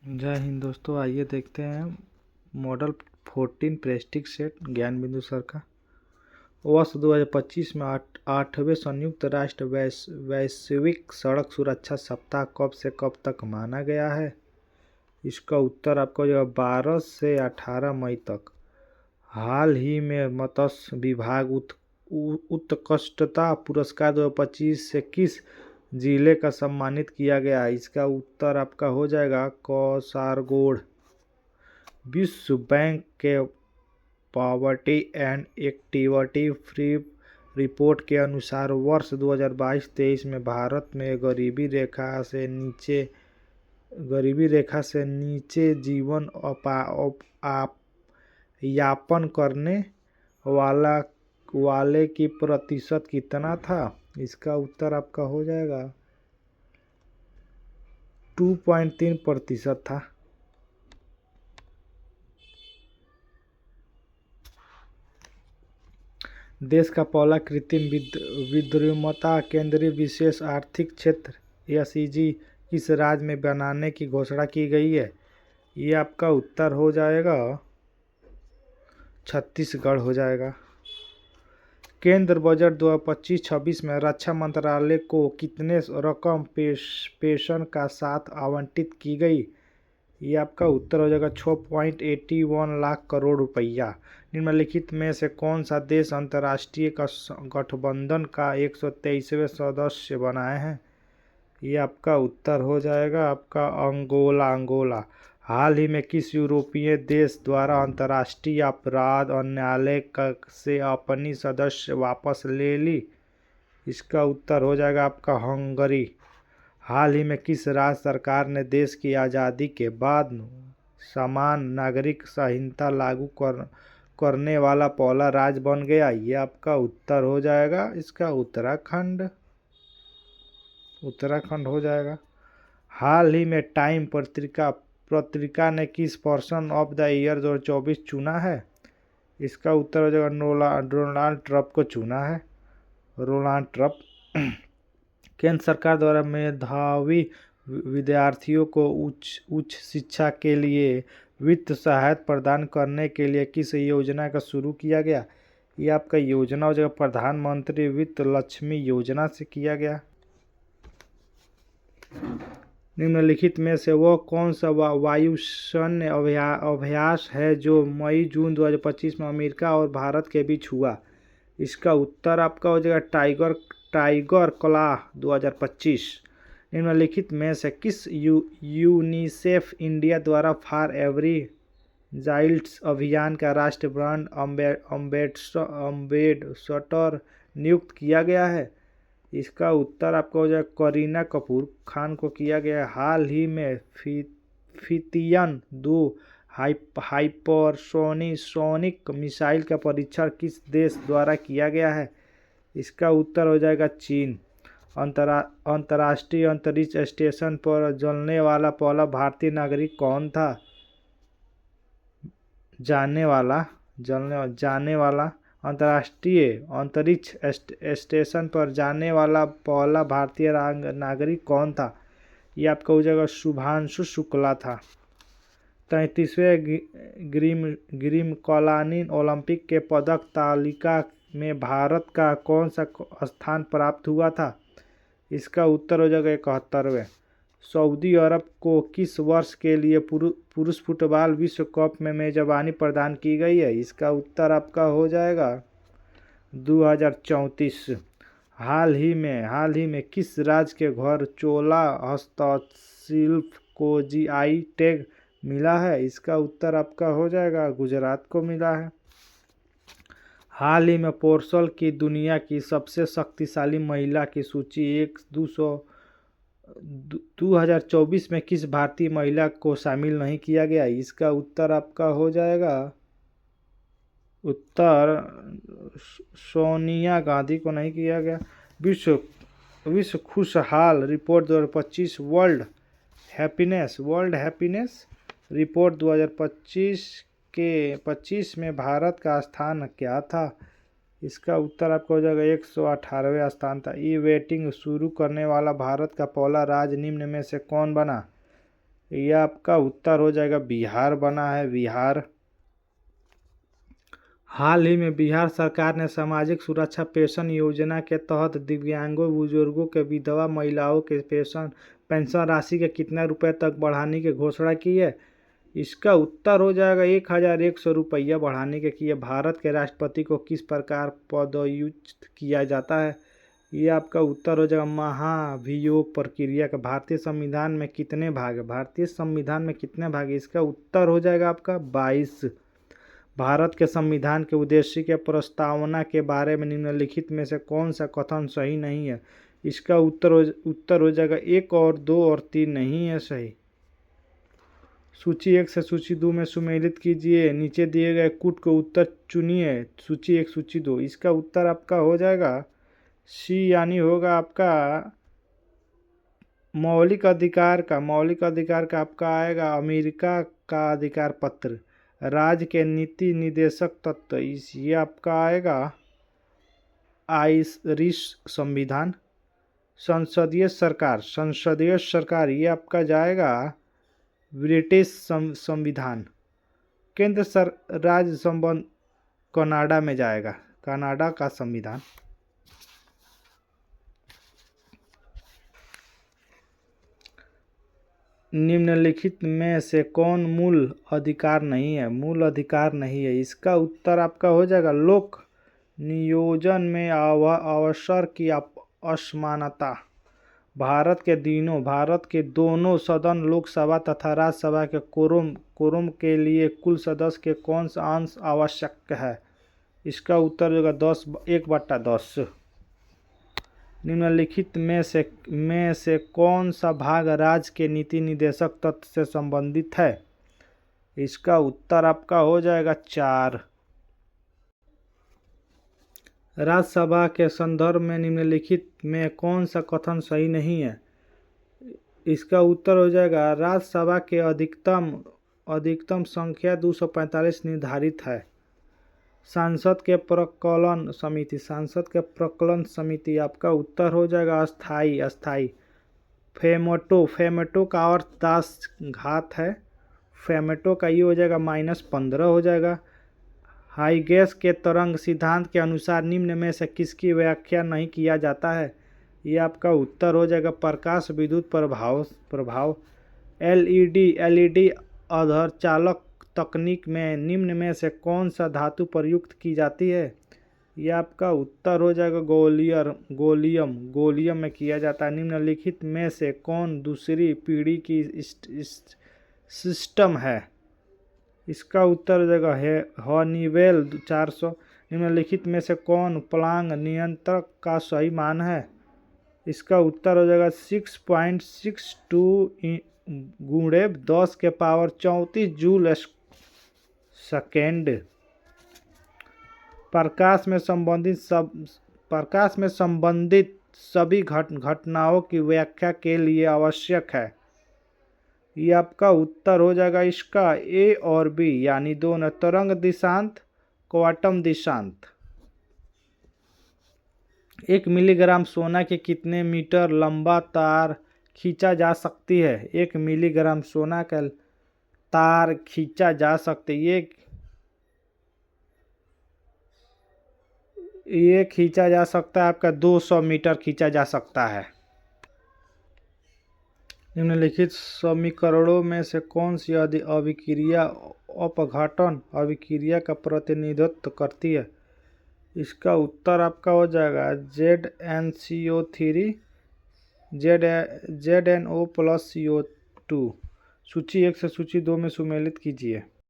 जय हिंद दोस्तों, आइए देखते हैं मॉडल 14 प्रेस्टीज सेट ज्ञान बिंदु सर का। वर्ष 2025 में आठवें संयुक्त राष्ट्र वैश्विक सड़क सुरक्षा सप्ताह कब से कब तक माना गया है? इसका उत्तर आपको जो 12 से 18 मई तक। हाल ही में मत्स्य विभाग उत्कृष्टता पुरस्कार 2025 से किस जिले का सम्मानित किया गया? इसका उत्तर आपका हो जाएगा कासरगोड। विश्व बैंक के poverty and activity free report के अनुसार वर्ष 2022-23 में भारत में गरीबी रेखा से नीचे जीवन यापन करने वाले की प्रतिशत कितना था? इसका उत्तर आपका हो जाएगा 2.3% था। देश का पहला कृत्रिम विद्युन्माता केंद्रीय विशेष आर्थिक क्षेत्र (SEZ) किस राज्य में बनाने की घोषणा की गई है? ये आपका उत्तर हो जाएगा छत्तीसगढ़ हो जाएगा। केंद्र बजट 2025-26 में रक्षा मंत्रालय को कितने रकम पेंशन का साथ आवंटित की गई? ये आपका उत्तर हो जाएगा 6.81 लाख करोड़ रुपया। निम्नलिखित में से कौन सा देश अंतर्राष्ट्रीय गठबंधन का 123वें सदस्य बनाए हैं? ये आपका उत्तर हो जाएगा आपका अंगोला। हाल ही में किस यूरोपीय देश द्वारा अंतर्राष्ट्रीय अपराध न्यायालय से अपनी सदस्य वापस ले ली? इसका उत्तर हो जाएगा आपका हंगरी। हाल ही में किस राज्य सरकार ने देश की आज़ादी के बाद समान नागरिक संहिता लागू करने वाला पहला राज्य बन गया? ये आपका उत्तर हो जाएगा इसका उत्तराखंड हो जाएगा। हाल ही में टाइम पत्रिका ने किस पर्सन ऑफ द ईयर 2024 चुना है? इसका उत्तर हो जाएगा डोनाल्ड ट्रंप को चुना है, डोनाल्ड ट्रंप। केंद्र सरकार द्वारा मेधावी विद्यार्थियों को उच्च शिक्षा के लिए वित्त सहायता प्रदान करने के लिए किस योजना का शुरू किया गया? ये आपका योजना हो जाएगा प्रधानमंत्री वित्त लक्ष्मी योजना से किया गया। निम्नलिखित में से वह कौन सा वायुसैन्य अभ्यास है जो मई-जून 2025 में अमेरिका और भारत के बीच हुआ? इसका उत्तर आपका हो जाएगा टाइगर क्लॉ 2025। निम्नलिखित में से किस यूनिसेफ इंडिया द्वारा फॉर एवरी चाइल्ड अभियान का राष्ट्रीय ब्रांड अम्बेसडर नियुक्त किया गया है? इसका उत्तर आपका हो जाएगा करीना कपूर खान को किया गया है। हाल ही में फितियन 2 हाइपरसोनिक मिसाइल का परीक्षण किस देश द्वारा किया गया है? इसका उत्तर हो जाएगा चीन। अंतर्राष्ट्रीय अंतरिक्ष स्टेशन पर जाने वाला पहला भारतीय नागरिक कौन था? जाने वाला अंतर्राष्ट्रीय अंतरिक्ष स्टेशन पर जाने वाला पहला भारतीय नागरिक कौन था? ये आपका हो जाएगा शुभांशु शुक्ला था। 33वें ग्रीष्मकालीन ओलंपिक के पदक तालिका में भारत का कौन सा स्थान प्राप्त हुआ था? इसका उत्तर हो जाएगा 71वें। सऊदी अरब को किस वर्ष के लिए पुरुष फुटबॉल विश्व कप में मेजबानी प्रदान की गई है? इसका उत्तर आपका हो जाएगा 2034। हाल ही में किस राज्य के घर चोला हस्तशिल्प को GI टैग मिला है? इसका उत्तर आपका हो जाएगा गुजरात को मिला है। हाल ही में पोर्सल की दुनिया की सबसे शक्तिशाली महिला की सूची 2024 में किस भारतीय महिला को शामिल नहीं किया गया? इसका उत्तर आपका हो जाएगा उत्तर सोनिया गांधी को नहीं किया गया। विश्व खुशहाल रिपोर्ट 2025 वर्ल्ड हैप्पीनेस रिपोर्ट 2025 में भारत का स्थान क्या था? इसका उत्तर आपको हो जाएगा 118वें स्थान था। ई वोटिंग शुरू करने वाला भारत का पहला राज्य निम्न में से कौन बना? यह आपका उत्तर हो जाएगा बिहार बना है, बिहार। हाल ही में बिहार सरकार ने सामाजिक सुरक्षा पेंशन योजना के तहत दिव्यांगों, बुजुर्गों के, विधवा महिलाओं के पेंशन राशि के कितने रुपए तक बढ़ाने की घोषणा की है। इसका उत्तर हो जाएगा 1100 रुपया बढ़ाने के किए। भारत के राष्ट्रपति को किस प्रकार पदच्युत किया जाता है। ये आपका उत्तर हो जाएगा महाभियोग प्रक्रिया का। भारतीय संविधान में कितने भाग है, भारतीय संविधान में कितने भाग है। इसका उत्तर हो जाएगा आपका 22। भारत के संविधान के उद्देश्य के प्रस्तावना के बारे में निम्नलिखित में से कौन सा कथन सही नहीं है। इसका उत्तर हो जाएगा 1 और 2 और 3 नहीं है सही। सूची 1 से सूची 2 में सुमेलित कीजिए। नीचे दिए गए कूट को उत्तर चुनिए। सूची 1 सूची 2। इसका उत्तर आपका हो जाएगा सी, यानी होगा आपका मौलिक अधिकार का आपका आएगा अमेरिका का अधिकार पत्र। राज्य के नीति निदेशक तत्व, ये आपका आएगा आयरिश संविधान। संसदीय सरकार ये आपका जाएगा ब्रिटिश संविधान। केंद्र राज्य संबंध कनाडा में जाएगा, कनाडा का संविधान। निम्नलिखित में से कौन मूल अधिकार नहीं है, मूल अधिकार नहीं है। इसका उत्तर आपका हो जाएगा लोक नियोजन में अवसर की असमानता। भारत के दोनों सदन लोकसभा तथा राज्यसभा के कोरम के लिए कुल सदस्य के कौन सा अंश आवश्यक है। इसका उत्तर होगा 1/10। निम्नलिखित में से कौन सा भाग राज्य के नीति निदेशक तत्व से संबंधित है। इसका उत्तर आपका हो जाएगा 4। राज्यसभा के संदर्भ में निम्नलिखित में कौन सा कथन सही नहीं है। इसका उत्तर हो जाएगा राज्यसभा के अधिकतम संख्या 245 निर्धारित है। सांसद के प्रकलन समिति आपका उत्तर हो जाएगा अस्थाई। फेमेटो का अर्थ दास घात है। फेमेटो का ये हो जाएगा -15 हो जाएगा। हाइगेस के तरंग सिद्धांत के अनुसार निम्न में से किसकी व्याख्या नहीं किया जाता है। ये आपका उत्तर हो जाएगा प्रकाश विद्युत प्रभाव। एलईडी अर्धचालक तकनीक में निम्न में से कौन सा धातु प्रयुक्त की जाती है। यह आपका उत्तर हो जाएगा गोलियम में किया जाता है। निम्नलिखित में से कौन दूसरी पीढ़ी की सिस्टम है। इसका उत्तर हो जाएगा हनीवेल 400। निम्नलिखित में से कौन प्लांग नियंत्रक का सही मान है। इसका उत्तर हो जाएगा 6.62 × 10⁻34 जूल सेकेंड। प्रकाश में संबंधित सभी घटनाओं की व्याख्या के लिए आवश्यक है। ये आपका उत्तर हो जाएगा इसका ए और बी, यानी दोनों। तरंग दिशांत, क्वांटम दिशांत। 1 मिलीग्राम सोना के कितने मीटर लंबा तार खींचा जा सकती है। 1 मिलीग्राम सोना का तार खींचा जा सकती है। ये खींचा जा सकता है आपका 200 मीटर खींचा जा सकता है। निम्नलिखित समीकरणों में से कौन सी अभिक्रिया अपघटन अभिक्रिया का प्रतिनिधित्व करती है। इसका उत्तर आपका हो जाएगा ZnCO3 ZnO+ CO2। सूची 1 से सूची 2 में सुमेलित कीजिए।